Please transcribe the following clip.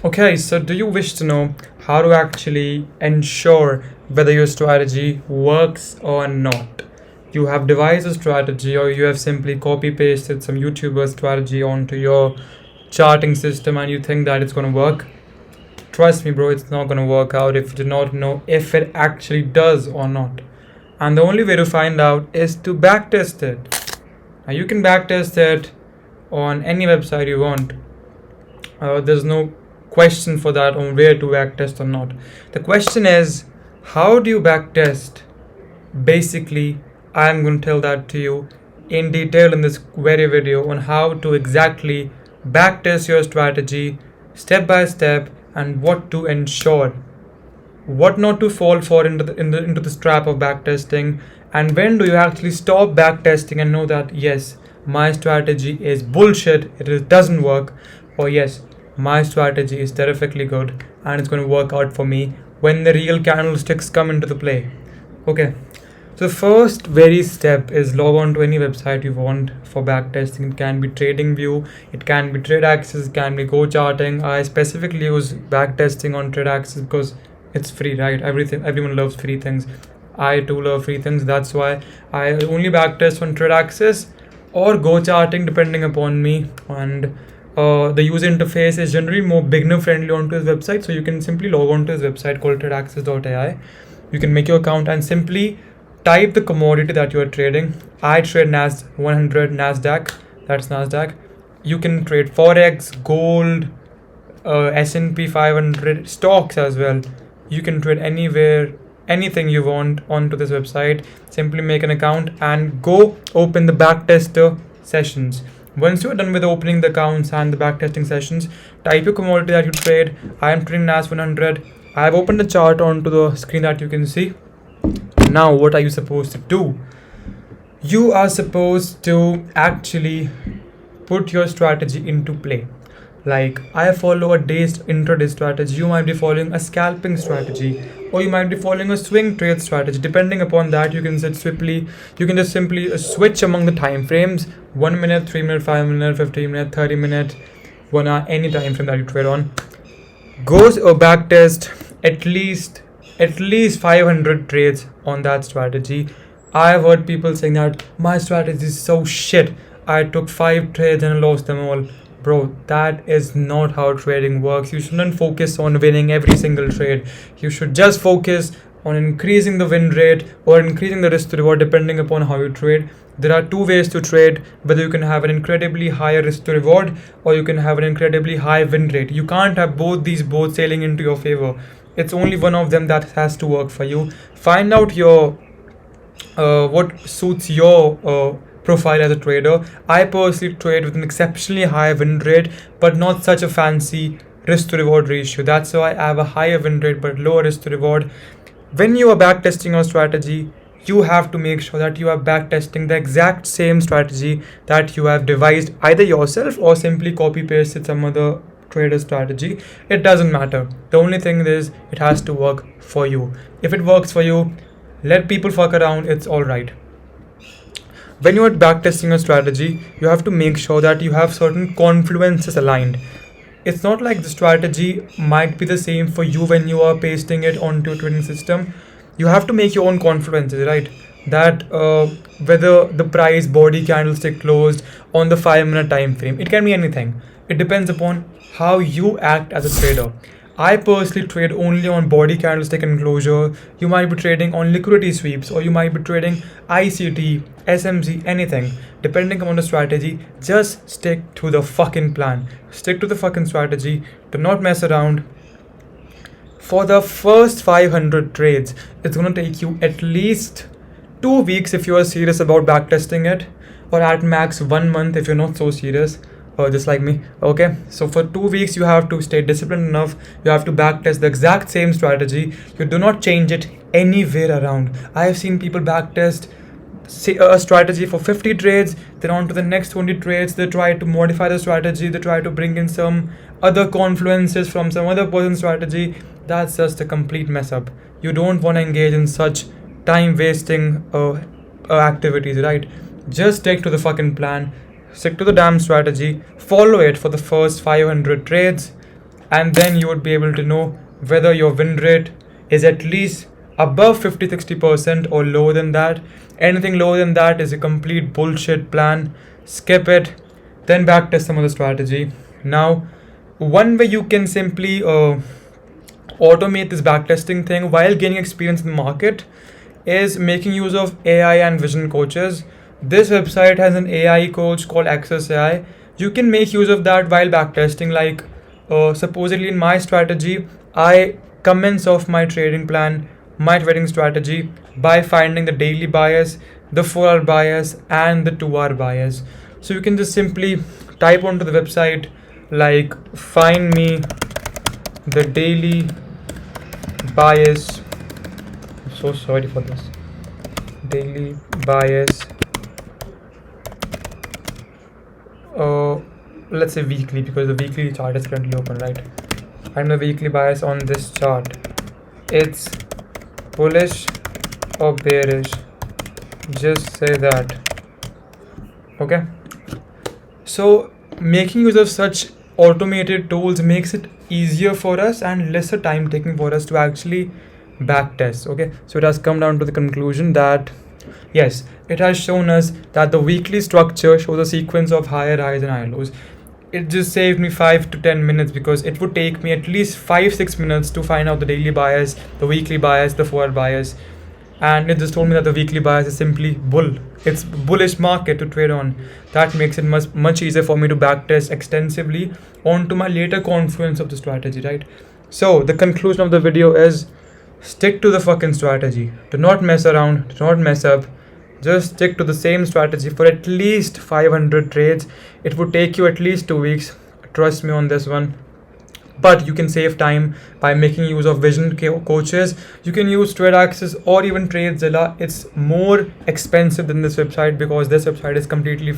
Okay, so do you wish to know how to actually ensure whether your strategy works or not? You have devised a strategy, or you have simply copy pasted some YouTuber strategy onto your charting system and you think that it's going to work. Trust me, bro, it's not going to work out if you do not know if it actually does or not. And the only way to find out is to backtest it. Now, you can backtest it on any website you want. There's no question for that on where to backtest or not. The question is, how do you backtest? Basically, I'm going to tell that to you in detail in this very video on how to exactly backtest your strategy step by step, and what to ensure, what not to fall for into this trap of backtesting, and when do you actually stop backtesting and know that yes, my strategy is bullshit, doesn't work, or yes, my strategy is terrifically good and it's going to work out for me when the real candlesticks come into the play. Okay, so the first very step is log on to any website you want for backtesting. It can be TradingView, it can be Tradexis, it can be Go Charting. I specifically use backtesting on Tradexis because it's free, right? Everyone loves free things. I too love free things. That's why I only backtest on Tradexis or Go Charting depending upon me. And the user interface is generally more beginner friendly onto his website, so you can simply log on to his website called tradexis.ai. You can make your account and simply type the commodity that you are trading. I trade 100 Nasdaq. That's Nasdaq. You can trade Forex, gold, S&P 500, stocks as well. You can trade anywhere, anything you want onto this website. Simply make an account and go open the backtester sessions. Once you're done with opening the accounts and the backtesting sessions, type your commodity that you trade. I am trading NAS 100. I have opened the chart onto the screen that you can see. Now, what are you supposed to do? You are supposed to actually put your strategy into play. Like, I follow a day's intraday strategy. You might be following a scalping strategy, or you might be following a swing trade strategy. Depending upon that, you can just simply switch among the time frames: 1 minute, 3 minute, 5 minute, 15 minute, 30 minute, 1 hour, any time frame that you trade on. Go backtest at least 500 trades on that strategy. I've heard people saying that my strategy is so shit, I took 5 trades and I lost them all. Bro, that is not how trading works. You shouldn't focus on winning every single trade. You should just focus on increasing the win rate or increasing the risk to reward depending upon how you trade. There are 2 ways to trade: whether you can have an incredibly high risk to reward or you can have an incredibly high win rate. You can't have both these both sailing into your favor. It's only one of them that has to work for you. Find out your what suits your profile as a trader. I personally trade with an exceptionally high win rate, but not such a fancy risk to reward ratio. That's why I have a higher win rate but lower risk to reward. When you are backtesting your strategy, you have to make sure that you are backtesting the exact same strategy that you have devised either yourself or simply copy pasted some other trader strategy. It doesn't matter. The only thing is it has to work for you. If it works for you, let people fuck around, it's alright. When you are backtesting a strategy, you have to make sure that you have certain confluences aligned. It's not like the strategy might be the same for you when you are pasting it onto a trading system. You have to make your own confluences, right? That whether the price body candlestick closed on the 5 minute time frame, it can be anything. It depends upon how you act as a trader. I personally trade only on body candlestick and closure. You might be trading on liquidity sweeps, or you might be trading ICT, SMC, anything. Depending upon the strategy, just stick to the fucking plan. Stick to the fucking strategy. Do not mess around. For the first 500 trades, it's going to take you at least 2 weeks if you are serious about backtesting it, or at max 1 month if you're not so serious. Just like me. Okay, so for 2 weeks you have to stay disciplined enough. You have to backtest the exact same strategy. You do not change it anywhere around. I have seen people backtest a strategy for 50 trades, then on to the next 20 trades they try to modify the strategy, they try to bring in some other confluences from some other person's strategy. That's just a complete mess up. You don't want to engage in such time wasting activities, right? Just stick to the fucking plan. Stick to the damn strategy, follow it for the first 500 trades, and then you would be able to know whether your win rate is at least above 50-60% or lower than that. Anything lower than that is a complete bullshit plan. Skip it, then backtest some other strategy. Now, one way you can simply automate this backtesting thing while gaining experience in the market is making use of AI and vision coaches. This website has an AI coach called Access AI. You can make use of that while backtesting. Like, supposedly in my strategy, I commence off my trading plan, my trading strategy by finding the daily bias, the 4-hour bias, and the 2-hour bias. So you can just simply type onto the website like find me the daily bias. I'm so sorry for this. Daily bias. Let's say weekly, because the weekly chart is currently open, right? And the weekly bias on this chart, it's bullish or bearish. Just say that. Okay. So making use of such automated tools makes it easier for us and lesser time taking for us to actually backtest. Okay, so it has come down to the conclusion that yes, it has shown us that the weekly structure shows a sequence of higher highs and higher lows. It just saved me 5 to 10 minutes, because it would take me at least 5-6 minutes to find out the daily bias, the weekly bias, the 4-hour bias, and it just told me that the weekly bias is simply bull. It's bullish market to trade on. That makes it much easier for me to backtest extensively onto my later confluence of the strategy, right? So the conclusion of the video is stick to the fucking strategy. Do not mess around, do not mess up. Just stick to the same strategy for at least 500 trades. It would take you at least 2 weeks. Trust me on this one. But you can save time by making use of vision coaches. You can use Tradexis or even Tradezilla. It's more expensive than this website because this website is completely